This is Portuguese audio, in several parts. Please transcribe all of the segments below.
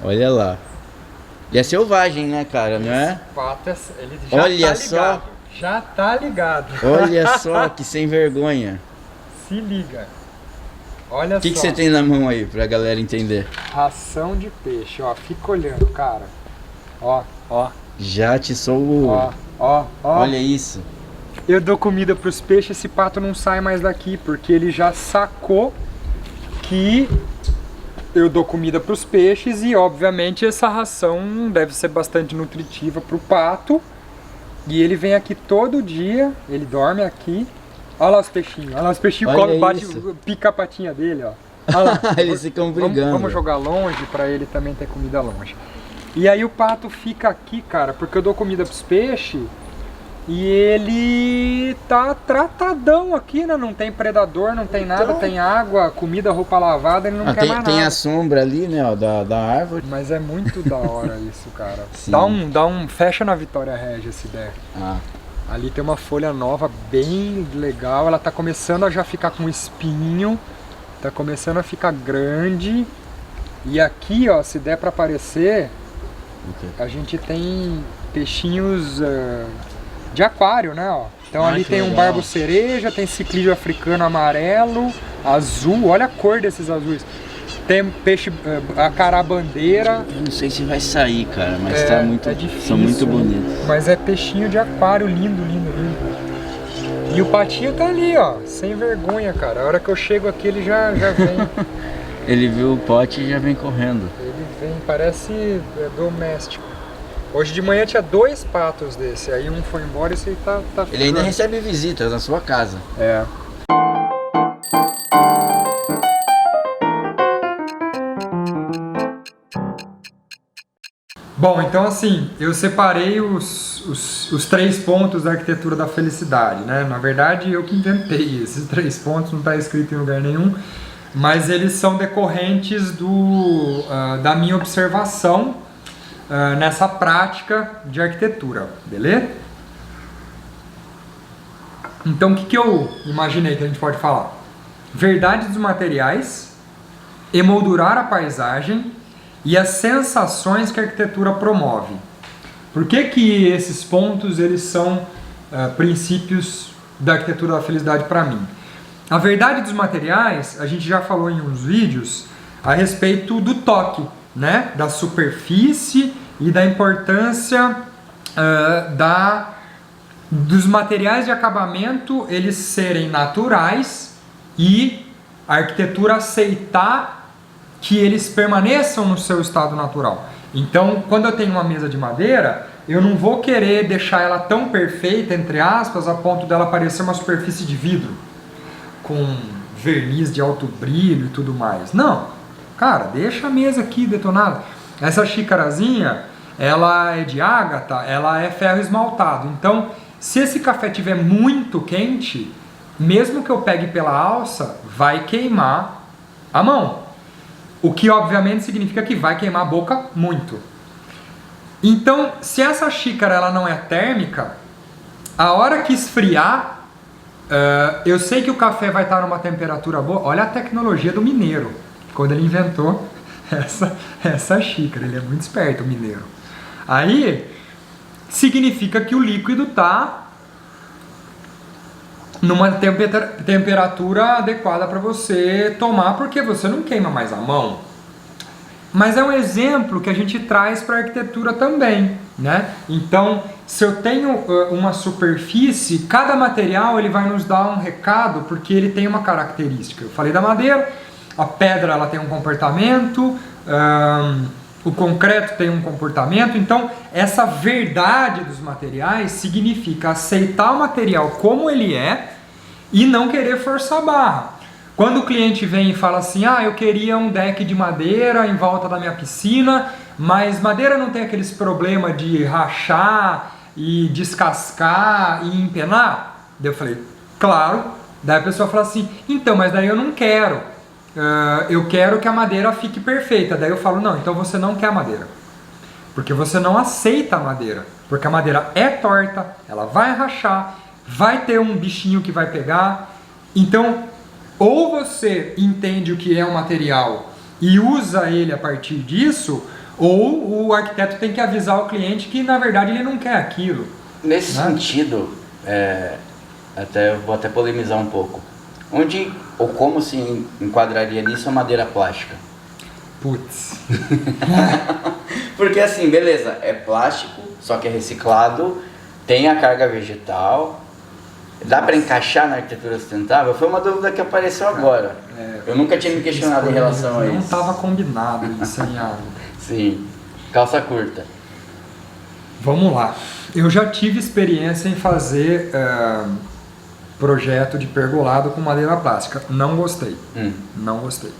Olha lá. E é selvagem, né, cara, não é? Esse pato, ele já Olha tá só. ligado. Já tá ligado. Olha só que sem vergonha. Se liga. Olha O que só. você tem na mão aí pra galera entender? Ração de peixe, ó. Fica olhando, cara. Ó, ó, Já atiçou o... ó, ó. Olha isso. Eu dou comida pros peixes, esse pato não sai mais daqui, porque ele já sacou que eu dou comida pros peixes e, obviamente, essa ração deve ser bastante nutritiva pro pato. E ele vem aqui todo dia, ele dorme aqui. Olha lá os peixinhos, Olha comem, bate, isso. pica a patinha dele, ó. Olha lá. Eles ficam brigando. Vamos jogar longe pra ele também ter comida longe. E aí o pato fica aqui, cara, porque eu dou comida pros peixes e ele tá tratadão aqui, né? Não tem predador, não tem nada, tem água, comida, roupa lavada, ele não quer mais tem nada. a sombra ali, né, ó, da árvore. Mas é muito da hora isso, cara. Sim. Fecha na Vitória Regia se der. Ah, Ali tem uma folha nova bem legal, ela tá começando a já ficar com espinho, tá começando a ficar grande. E aqui, ó, se der pra aparecer, a gente tem peixinhos de aquário, né, ó. Então ali que tem um legal. barbo cereja, tem ciclídeo africano amarelo, azul, olha a cor desses azuis. Tem peixe, acará bandeira. eu não sei se vai sair, cara, mas tá muito... difícil, são muito bonitos. mas é peixinho de aquário, lindo, lindo, lindo. E o patinho tá ali, ó, sem vergonha, cara. A hora que eu chego aqui ele já vem. Ele viu o pote e já vem correndo. Ele vem, parece doméstico. Hoje de manhã tinha 2 patos desse, aí um foi embora e esse aí tá Ele ainda ficando. recebe visitas na sua casa. É. Bom, então assim, eu separei os 3 pontos da arquitetura da felicidade, né? Na verdade, eu que inventei esses 3 pontos, não está escrito em lugar nenhum, mas eles são decorrentes da minha observação nessa prática de arquitetura, beleza? Então, o que eu imaginei que a gente pode falar? Verdade dos materiais, emoldurar a paisagem e as sensações que a arquitetura promove. Por que esses pontos eles são princípios da arquitetura da felicidade para mim? A verdade dos materiais, a gente já falou em uns vídeos a respeito do toque, né? Da superfície e da importância dos materiais de acabamento eles serem naturais e a arquitetura aceitar que eles permaneçam no seu estado natural. Então, quando eu tenho uma mesa de madeira, eu não vou querer deixar ela tão perfeita, entre aspas, a ponto dela parecer uma superfície de vidro, com verniz de alto brilho e tudo mais. Não, cara, deixa a mesa aqui detonada. Essa xicarazinha, ela é de ágata, ela é ferro esmaltado. Então, se esse café estiver muito quente, mesmo que eu pegue pela alça, vai queimar a mão. O que obviamente significa que vai queimar a boca muito. Então, se essa xícara ela não é térmica, a hora que esfriar, eu sei que o café vai estar numa temperatura boa. Olha a tecnologia do mineiro, quando ele inventou essa xícara. Ele é muito esperto, o mineiro. Aí, significa que o líquido está numa temperatura adequada para você tomar, porque você não queima mais a mão. Mas é um exemplo que a gente traz para a arquitetura também, né? Então, se eu tenho uma superfície, cada material ele vai nos dar um recado, porque ele tem uma característica. Eu falei da madeira, a pedra ela tem um comportamento, o concreto tem um comportamento. Então, essa verdade dos materiais significa aceitar o material como ele é e não querer forçar a barra. Quando o cliente vem e fala assim, eu queria um deck de madeira em volta da minha piscina, mas madeira não tem aqueles problemas de rachar e descascar e empenar? Daí eu falei, claro. Daí a pessoa fala assim, então, mas daí eu não quero. Eu quero que a madeira fique perfeita. Daí eu falo, não, então você não quer a madeira. Porque você não aceita a madeira. Porque a madeira é torta, ela vai rachar, vai ter um bichinho que vai pegar. Então, ou você entende o que é um material e usa ele a partir disso, ou o arquiteto tem que avisar o cliente que na verdade ele não quer aquilo. Nesse né? sentido, vou até polemizar um pouco. Onde ou como se enquadraria nisso a madeira plástica? Putz. Porque assim, beleza, é plástico, só que é reciclado, tem a carga vegetal. Dá para encaixar na arquitetura sustentável? Foi uma dúvida que apareceu agora. Eu nunca tinha me questionado em relação a isso. Não estava combinado isso em água. Sim, calça curta. Vamos lá. Eu já tive experiência em fazer projeto de pergolado com madeira plástica. Não gostei. Não gostei.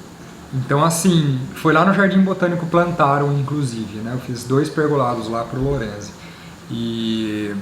Então, assim, foi lá no Jardim Botânico Plantaram, inclusive, né? Eu fiz 2 pergolados lá pro Lorenzi. E...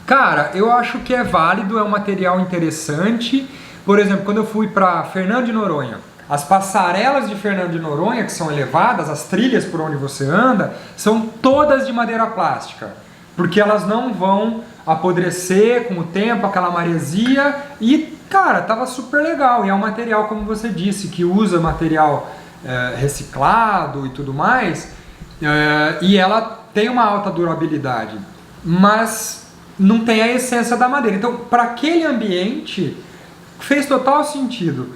cara, eu acho que é válido, é um material interessante. Por exemplo, quando eu fui para Fernando de Noronha, as passarelas de Fernando de Noronha, que são elevadas, as trilhas por onde você anda, são todas de madeira plástica. Porque elas não vão apodrecer com o tempo, aquela maresia. E, cara, tava super legal. E é um material, como você disse, que usa material reciclado e tudo mais. E ela tem uma alta durabilidade. Mas não tem a essência da madeira. Então, para aquele ambiente, fez total sentido.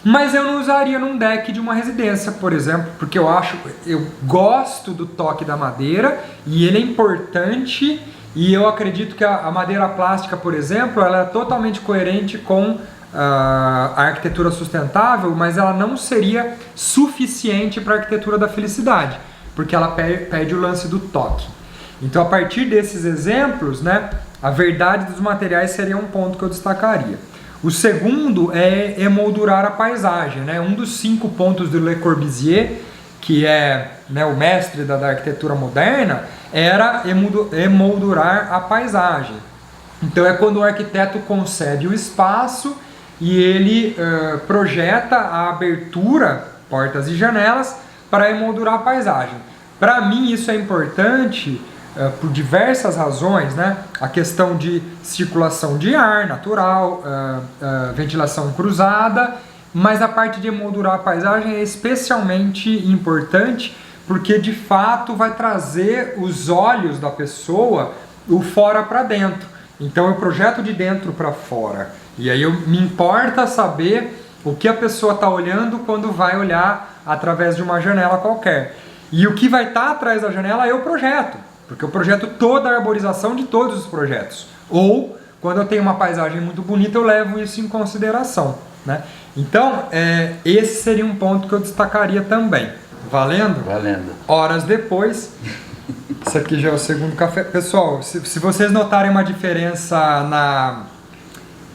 Mas eu não usaria num deck de uma residência, por exemplo, porque eu gosto do toque da madeira e ele é importante, e eu acredito que a madeira plástica, por exemplo, ela é totalmente coerente com a arquitetura sustentável, mas ela não seria suficiente para a arquitetura da felicidade, porque ela perde o lance do toque. Então, a partir desses exemplos, né, a verdade dos materiais seria um ponto que eu destacaria. O segundo é emoldurar a paisagem, né? Um dos 5 pontos do Le Corbusier, que é, né, o mestre da arquitetura moderna, era emoldurar a paisagem. Então é quando o arquiteto concede o espaço e ele projeta a abertura, portas e janelas, para emoldurar a paisagem. Para mim isso é importante por diversas razões, né? A questão de circulação de ar natural, ventilação cruzada, mas a parte de emoldurar a paisagem é especialmente importante porque de fato vai trazer os olhos da pessoa o fora para dentro. Então eu projeto de dentro para fora e aí me importa saber o que a pessoa está olhando quando vai olhar através de uma janela qualquer. E o que vai estar atrás da janela eu projeto. Porque eu projeto toda a arborização de todos os projetos. Ou, quando eu tenho uma paisagem muito bonita, eu levo isso em consideração, né? Então, esse seria um ponto que eu destacaria também. Valendo? Valendo. Horas depois, esse aqui já é o segundo café. Pessoal, se vocês notarem uma diferença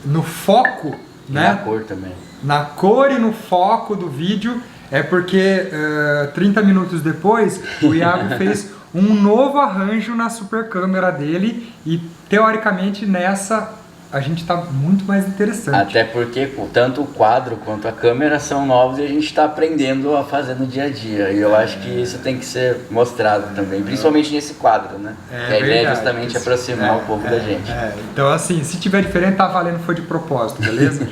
no foco, né? Na cor também. Na cor e no foco do vídeo, é porque 30 minutos depois, o Iago fez um novo arranjo na super câmera dele e teoricamente nessa a gente está muito mais interessante. Até porque tanto o quadro quanto a câmera são novos e a gente está aprendendo a fazer no dia a dia. E eu acho que isso tem que ser mostrado também, principalmente nesse quadro, né? Que a ideia é justamente aproximar um pouco da gente. Então assim, se tiver diferente, tá valendo, foi de propósito, beleza?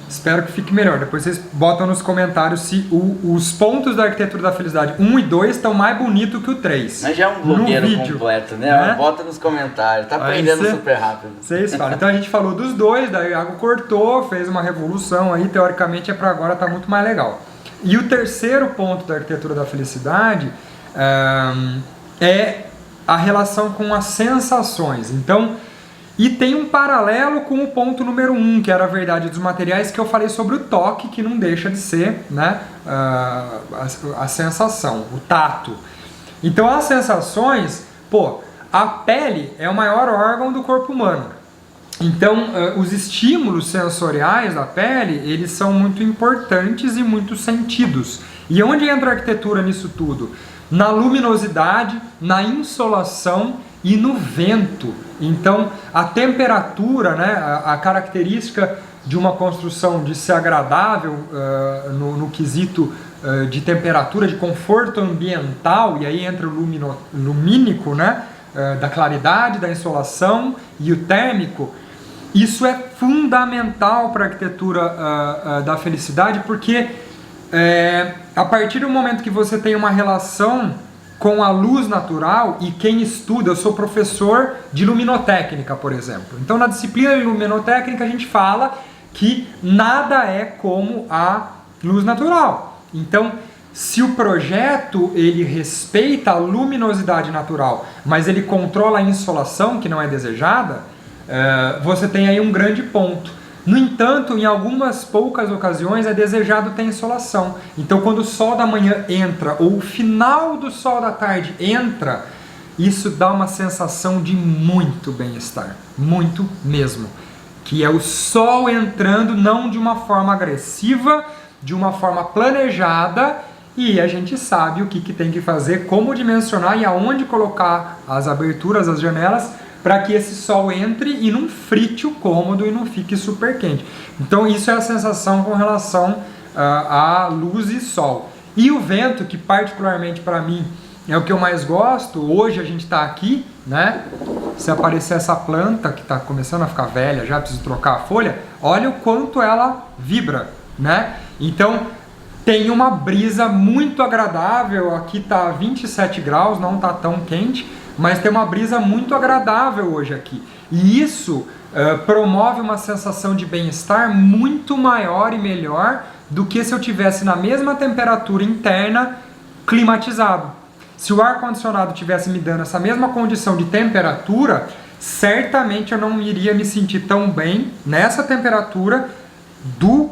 Espero que fique melhor. Depois vocês botam nos comentários se os pontos da arquitetura da felicidade 1 e 2 estão mais bonitos que o 3. Mas já é um blogueiro completo, né? Bota nos comentários, tá aprendendo super rápido. Vocês falam. Então a gente falou dos dois, daí o Iago cortou, fez uma revolução aí, teoricamente é para agora, tá muito mais legal. E o terceiro ponto da arquitetura da felicidade é a relação com as sensações. Então, e tem um paralelo com o ponto número 1, que era a verdade dos materiais, que eu falei sobre o toque, que não deixa de ser, né, a sensação, o tato. Então as sensações, a pele é o maior órgão do corpo humano. Então os estímulos sensoriais da pele, eles são muito importantes e muito sentidos. E onde entra a arquitetura nisso tudo? Na luminosidade, na insolação e no vento. Então, a temperatura, né, a característica de uma construção de ser agradável no quesito de temperatura, de conforto ambiental, e aí entra o lumínico, né, da claridade, da insolação e o térmico, isso é fundamental para a arquitetura da felicidade, porque a partir do momento que você tem uma relação com a luz natural, e quem estuda, eu sou professor de luminotécnica, por exemplo. Então, na disciplina de luminotécnica, a gente fala que nada é como a luz natural. Então, se o projeto ele respeita a luminosidade natural, mas ele controla a insolação, que não é desejada, você tem aí um grande ponto. No entanto, em algumas poucas ocasiões é desejado ter insolação. Então, quando o sol da manhã entra, ou o final do sol da tarde entra, isso dá uma sensação de muito bem-estar. Muito mesmo. Que é o sol entrando não de uma forma agressiva, de uma forma planejada, e a gente sabe o que tem que fazer, como dimensionar e aonde colocar as aberturas, as janelas, para que esse sol entre e não frite o cômodo e não fique super quente. Então isso é a sensação com relação à luz e sol. E o vento, que particularmente para mim é o que eu mais gosto, hoje a gente está aqui, né? Se aparecer essa planta que está começando a ficar velha, já preciso trocar a folha, olha o quanto ela vibra, né? Então tem uma brisa muito agradável, aqui está 27 graus, não está tão quente, mas tem uma brisa muito agradável hoje aqui. E isso promove uma sensação de bem-estar muito maior e melhor do que se eu tivesse na mesma temperatura interna climatizado. Se o ar-condicionado tivesse me dando essa mesma condição de temperatura, certamente eu não iria me sentir tão bem nessa temperatura do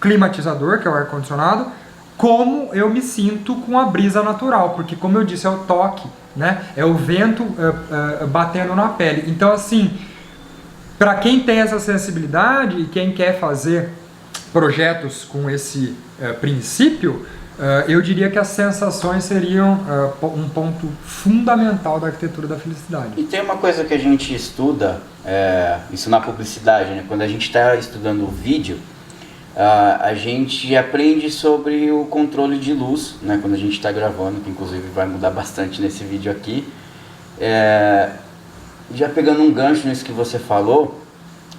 climatizador, que é o ar-condicionado, como eu me sinto com a brisa natural, porque como eu disse, é o toque, né? É o vento batendo na pele. Então, assim, para quem tem essa sensibilidade e quem quer fazer projetos com esse princípio, eu diria que as sensações seriam um ponto fundamental da arquitetura da felicidade. E tem uma coisa que a gente estuda, isso na publicidade, né? Quando a gente está estudando o vídeo, a gente aprende sobre o controle de luz, né, quando a gente está gravando, que inclusive vai mudar bastante nesse vídeo aqui. Já pegando um gancho nisso que você falou,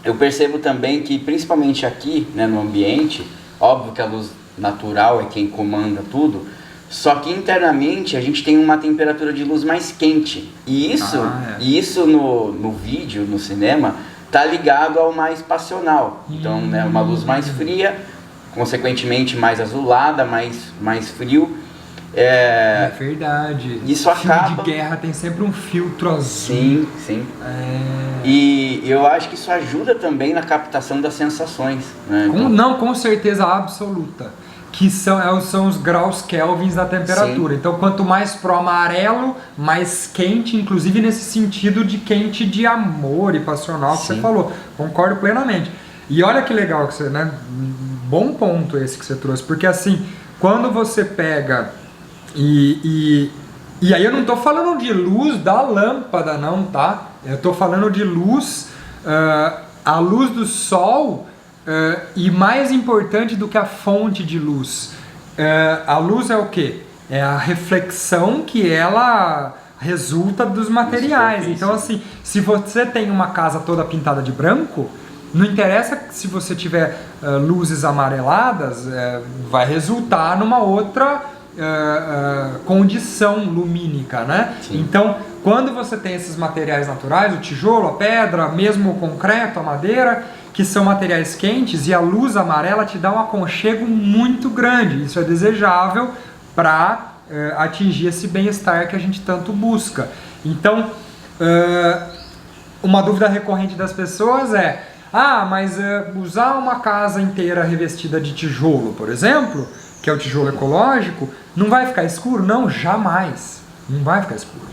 eu percebo também que principalmente aqui, né, no ambiente, óbvio que a luz natural é quem comanda tudo, só que internamente a gente tem uma temperatura de luz mais quente. E isso no vídeo, no cinema, está ligado ao mais passional. Então, né, uma luz mais fria, consequentemente mais azulada, mais frio. É verdade. Isso acaba... Filme de guerra tem sempre um filtro azul. Sim, sim. E eu acho que isso ajuda também na captação das sensações, né? Com certeza absoluta. Que são os graus kelvins da temperatura. Sim. Então, quanto mais pro amarelo, mais quente, inclusive nesse sentido de quente de amor e passional que você falou. Concordo plenamente. E olha que legal que você, né? Bom ponto esse que você trouxe, porque assim, quando você pega e aí eu não tô falando de luz da lâmpada, não, tá? Eu tô falando de luz, a luz do sol. E mais importante do que a fonte de luz, a luz é o quê? É a reflexão que ela resulta dos materiais. Então, assim, se você tem uma casa toda pintada de branco, não interessa se você tiver luzes amareladas, vai resultar numa outra condição lumínica, né? Sim. Então, quando você tem esses materiais naturais, o tijolo, a pedra, mesmo o concreto, a madeira, que são materiais quentes, e a luz amarela te dá um aconchego muito grande. Isso é desejável para atingir esse bem-estar que a gente tanto busca. Então, uma dúvida recorrente das pessoas é: mas usar uma casa inteira revestida de tijolo, por exemplo, que é o tijolo ecológico, não vai ficar escuro? Não, jamais. Não vai ficar escuro.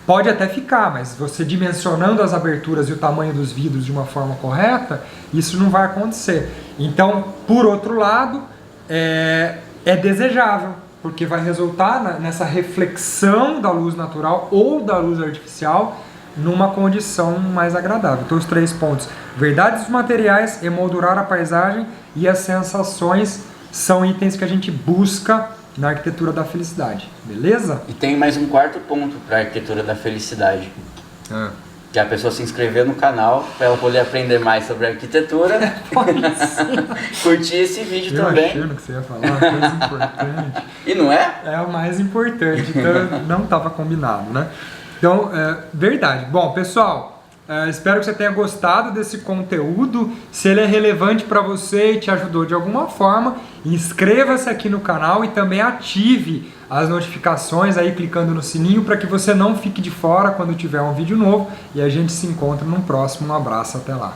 Pode até ficar, mas você dimensionando as aberturas e o tamanho dos vidros de uma forma correta, isso não vai acontecer. Então, por outro lado, é desejável, porque vai resultar nessa reflexão da luz natural ou da luz artificial numa condição mais agradável. Então, os 3 pontos: verdade dos materiais, emoldurar a paisagem e as sensações são itens que a gente busca na arquitetura da felicidade, beleza? E tem mais um 4º ponto para a arquitetura da felicidade, Que a pessoa se inscreveu no canal para ela poder aprender mais sobre arquitetura. Curtir esse vídeo também. Eu achando que você ia falar uma coisa importante. E não é? É o mais importante, então não estava combinado, né? Então, verdade. Bom, pessoal, espero que você tenha gostado desse conteúdo. Se ele é relevante para você e te ajudou de alguma forma, inscreva-se aqui no canal e também ative as notificações aí clicando no sininho para que você não fique de fora quando tiver um vídeo novo. E a gente se encontra no próximo. Um abraço, até lá.